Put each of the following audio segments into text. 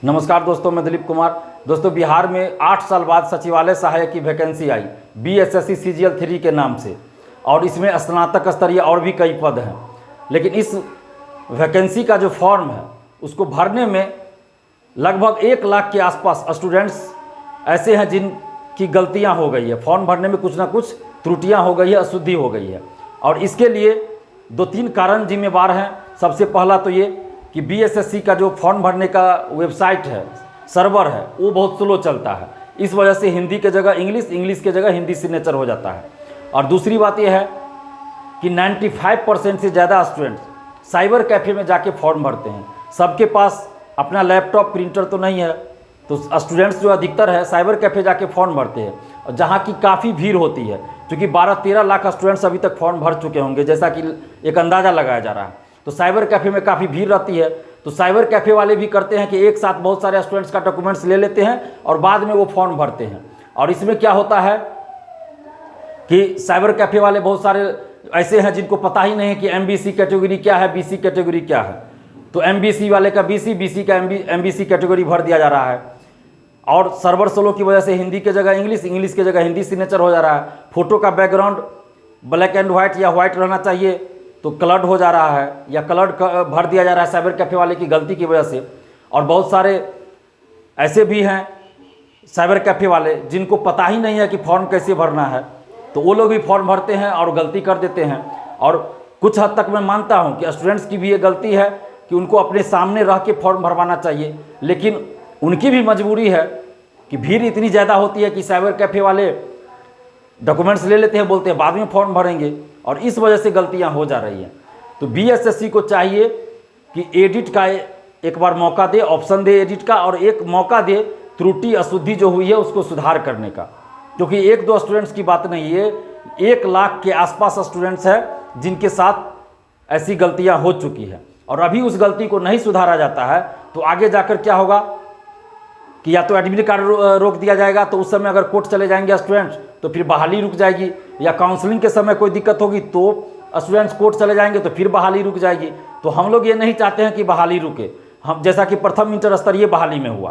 नमस्कार दोस्तों, मैं दिलीप कुमार। दोस्तों, बिहार में 8 साल बाद सचिवालय सहायक की वैकेंसी आई BSSC CGL 3 के नाम से, और इसमें स्नातक स्तरीय और भी कई पद हैं। लेकिन इस वैकेंसी का जो फॉर्म है उसको भरने में लगभग 1 लाख के आसपास स्टूडेंट्स ऐसे हैं जिनकी गलतियां हो गई है। फॉर्म भरने में कुछ ना कुछ त्रुटियां हो गई है, अशुद्धि हो गई है, और इसके लिए 2-3 कारण जिम्मेवार हैं। सबसे पहला तो ये कि BSSC का जो फॉर्म भरने का वेबसाइट है, सर्वर है, वो बहुत स्लो चलता है। इस वजह से हिंदी के जगह इंग्लिश, इंग्लिश के जगह हिंदी सिग्नेचर हो जाता है। और दूसरी बात यह है कि 95% से ज़्यादा स्टूडेंट्स साइबर कैफ़े में जाके फॉर्म भरते हैं। सबके पास अपना लैपटॉप प्रिंटर तो नहीं है, तो स्टूडेंट्स जो अधिकतर है साइबर कैफ़े जाके फॉर्म भरते हैं, और जहाँ की काफ़ी भीड़ होती है, क्योंकि 12-13 लाख स्टूडेंट्स अभी तक फॉर्म भर चुके होंगे, जैसा कि एक अंदाज़ा लगाया जा रहा है। तो साइबर कैफ़े में काफ़ी भीड़ रहती है, तो साइबर कैफ़े वाले भी करते हैं कि एक साथ बहुत सारे स्टूडेंट्स का डॉक्यूमेंट्स ले लेते हैं और बाद में वो फॉर्म भरते हैं। और इसमें क्या होता है कि साइबर कैफ़े वाले बहुत सारे ऐसे हैं जिनको पता ही नहीं है कि MBC कैटेगरी क्या है, BC कैटेगरी क्या है। तो MBC वाले का BC, BC का MBC कैटेगरी भर दिया जा रहा है, और सर्वर स्लो की वजह से हिंदी के जगह इंग्लिश, इंग्लिश के जगह हिंदी सिग्नेचर हो जा रहा है। फोटो का बैकग्राउंड ब्लैक एंड वाइट या वाइट रहना चाहिए तो कलर्ड हो जा रहा है, या कलर्ड भर दिया जा रहा है साइबर कैफ़े वाले की गलती की वजह से। और बहुत सारे ऐसे भी हैं साइबर कैफ़े वाले जिनको पता ही नहीं है कि फॉर्म कैसे भरना है, तो वो लोग भी फॉर्म भरते हैं और गलती कर देते हैं। और कुछ हद तक मैं मानता हूं कि स्टूडेंट्स की भी ये गलती है कि उनको अपने सामने रह के फॉर्म भरवाना चाहिए, लेकिन उनकी भी मजबूरी है कि भीड़ इतनी ज़्यादा होती है कि साइबर कैफ़े वाले डॉक्यूमेंट्स ले लेते हैं, बोलते हैं बाद में फॉर्म भरेंगे, और इस वजह से गलतियां हो जा रही हैं। तो BSSC को चाहिए कि एडिट का एक बार मौका दे, ऑप्शन दे एडिट का, और एक मौका दे त्रुटि अशुद्धि जो हुई है उसको सुधार करने का। क्योंकि 1-2 स्टूडेंट्स की बात नहीं है, 1 लाख के आसपास स्टूडेंट्स हैं जिनके साथ ऐसी गलतियां हो चुकी है, और अभी उस गलती को नहीं सुधारा जाता है तो आगे जाकर क्या होगा कि या तो एडमिट कार्ड रोक दिया जाएगा, तो उस समय अगर कोर्ट चले जाएंगे स्टूडेंट्स तो फिर बहाली रुक जाएगी, या काउंसलिंग के समय कोई दिक्कत होगी तो स्टूडेंट्स कोर्ट चले जाएंगे तो फिर बहाली रुक जाएगी। तो हम लोग ये नहीं चाहते हैं कि बहाली रुके, हम जैसा कि प्रथम इंटर स्तरीय बहाली में हुआ,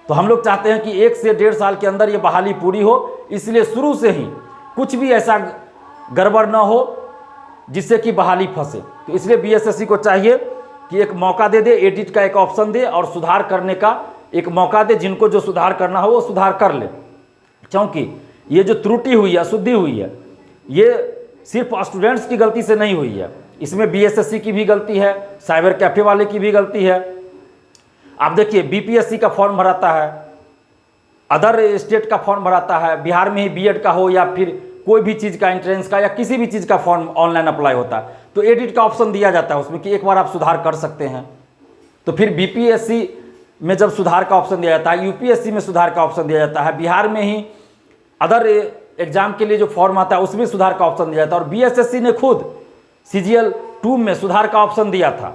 तो हम लोग चाहते हैं कि 1 से 1.5 साल के अंदर ये बहाली पूरी हो। इसलिए शुरू से ही कुछ भी ऐसा गड़बड़ ना हो जिससे कि बहाली फंसे। तो इसलिए BSSC को चाहिए कि एक मौका दे, एडिट का एक ऑप्शन दे और सुधार करने का एक मौका दे। जिनको जो सुधार करना हो वो सुधार कर ले, क्योंकि ये जो त्रुटि हुई है, अशुद्धि हुई है, ये सिर्फ स्टूडेंट्स की गलती से नहीं हुई है, इसमें BSSC की भी गलती है, साइबर कैफ़े वाले की भी गलती है। आप देखिए, BPSC का फॉर्म भराता है, अदर स्टेट का फॉर्म भराता है, बिहार में ही BEd का हो या फिर कोई भी चीज़ का, एंट्रेंस का या किसी भी चीज़ का फॉर्म ऑनलाइन अप्लाई होता है, तो एडिट का ऑप्शन दिया जाता है उसमें कि एक बार आप सुधार कर सकते हैं। तो फिर BPSC में जब सुधार का ऑप्शन दिया जाता है, UPSC में सुधार का ऑप्शन दिया जाता है, बिहार में ही अदर एग्जाम के लिए जो फॉर्म आता है उसमें सुधार का ऑप्शन दिया जाता है, और BSSC ने खुद CGL 2 में सुधार का ऑप्शन दिया था।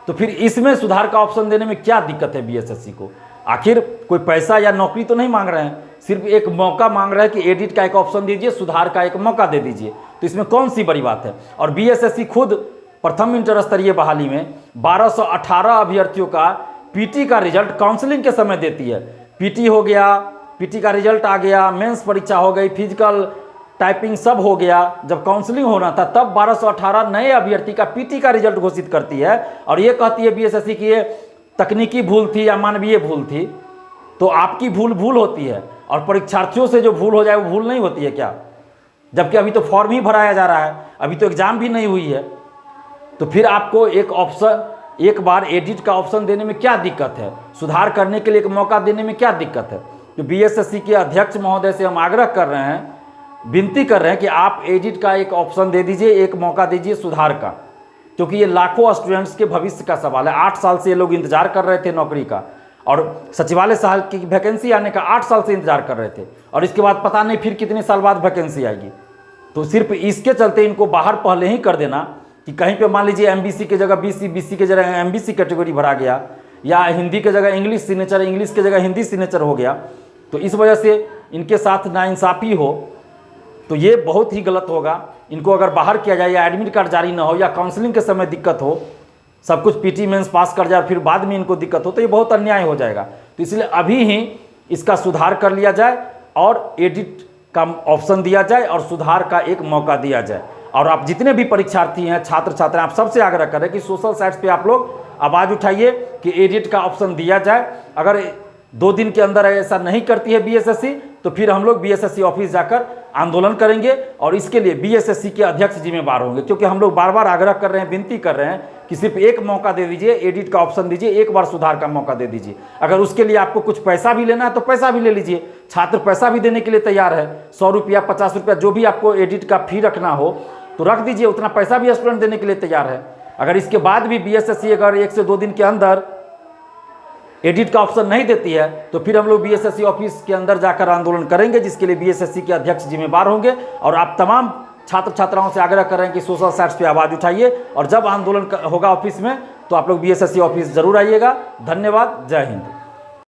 तो फिर इसमें सुधार का ऑप्शन देने में क्या दिक्कत है BSSC को? आखिर कोई पैसा या नौकरी तो नहीं मांग रहे हैं, सिर्फ एक मौका मांग रहे हैं कि एडिट का एक ऑप्शन दीजिए, सुधार का एक मौका दे दीजिए। तो इसमें कौन सी बड़ी बात है? और BSSC खुद प्रथम इंटर स्तरीय बहाली में 1218 अभ्यर्थियों का PT का रिजल्ट काउंसलिंग के समय देती है। PT हो गया, PT का रिजल्ट आ गया, मेंस परीक्षा हो गई, फिजिकल, टाइपिंग सब हो गया। जब काउंसलिंग होना था तब 1218 नए अभ्यर्थी का PT का रिजल्ट घोषित करती है, और ये कहती है BSSC की ये तकनीकी भूल थी या मानवीय भूल थी। तो आपकी भूल होती है, और परीक्षार्थियों से जो भूल हो जाए वो भूल नहीं होती है क्या? जबकि अभी तो फॉर्म ही भराया जा रहा है, अभी तो एग्जाम भी नहीं हुई है। तो फिर आपको एक ऑप्शन, एक बार एडिट का ऑप्शन देने में क्या दिक्कत है? सुधार करने के लिए एक मौका देने में क्या दिक्कत है? तो BSSC के अध्यक्ष महोदय से हम आग्रह कर रहे हैं, विनती कर रहे हैं कि आप एडिट का एक ऑप्शन दे दीजिए, एक मौका दीजिए सुधार का, क्योंकि ये लाखों स्टूडेंट्स के भविष्य का सवाल है। 8 साल से ये लोग इंतजार कर रहे थे नौकरी का, और सचिवालय सहायक की वैकेंसी आने का 8 साल से इंतजार कर रहे थे, और इसके बाद पता नहीं फिर कितने साल बाद वैकेंसी आएगी। तो सिर्फ इसके चलते इनको बाहर पहले ही कर देना कि कहीं पे मान लीजिए MBC की जगह BC, BC की जगह MBC कैटेगरी भरा गया, या हिंदी की जगह इंग्लिश सिग्नेचर, इंग्लिश की जगह हिंदी सिग्नेचर हो गया, तो इस वजह से इनके साथ नाइंसाफ़ी हो, तो ये बहुत ही गलत होगा। इनको अगर बाहर किया जाए, या एडमिट कार्ड जारी ना हो, या काउंसलिंग के समय दिक्कत हो, सब कुछ पीटी मेंस पास कर जाए फिर बाद में इनको दिक्कत हो तो ये बहुत अन्याय हो जाएगा। तो इसलिए अभी ही इसका सुधार कर लिया जाए और एडिट का ऑप्शन दिया जाए और सुधार का एक मौका दिया जाए। और आप जितने भी परीक्षार्थी हैं, छात्र छात्रा, आप सबसे आग्रह करें कि सोशल साइट्स पे आप लोग आवाज़ उठाइए कि एडिट का ऑप्शन दिया जाए। अगर 2 दिन के अंदर ऐसा नहीं करती है बीएसएससी तो फिर हम लोग बीएसएससी ऑफिस जाकर आंदोलन करेंगे और इसके लिए बीएसएससी के अध्यक्ष जिम्मेदार होंगे, क्योंकि हम लोग बार बार आग्रह कर रहे हैं, विनती कर रहे हैं कि सिर्फ एक मौका दे दीजिए, एडिट का ऑप्शन दीजिए, एक बार सुधार का मौका दे दीजिए। अगर उसके लिए आपको कुछ पैसा भी लेना है तो पैसा भी ले लीजिए, छात्र पैसा भी देने के लिए तैयार है, 100 रुपया 50 रुपया जो भी आपको एडिट का फी रखना हो तो रख दीजिए, उतना पैसा भी स्टूडेंट देने के लिए तैयार है। अगर इसके बाद भी बीएसएससी अगर 1 से 2 दिन के अंदर एडिट का ऑप्शन नहीं देती है तो फिर हम लोग बीएसएससी ऑफिस के अंदर जाकर आंदोलन करेंगे, जिसके लिए बीएसएससी के अध्यक्ष जिम्मेदार होंगे। और आप तमाम छात्र छात्राओं से आग्रह कर रहे हैं कि सोशल साइट्स पे आवाज़ उठाइए और जब आंदोलन होगा ऑफिस में तो आप लोग बीएसएससी ऑफिस जरूर आइएगा। धन्यवाद। जय हिंद।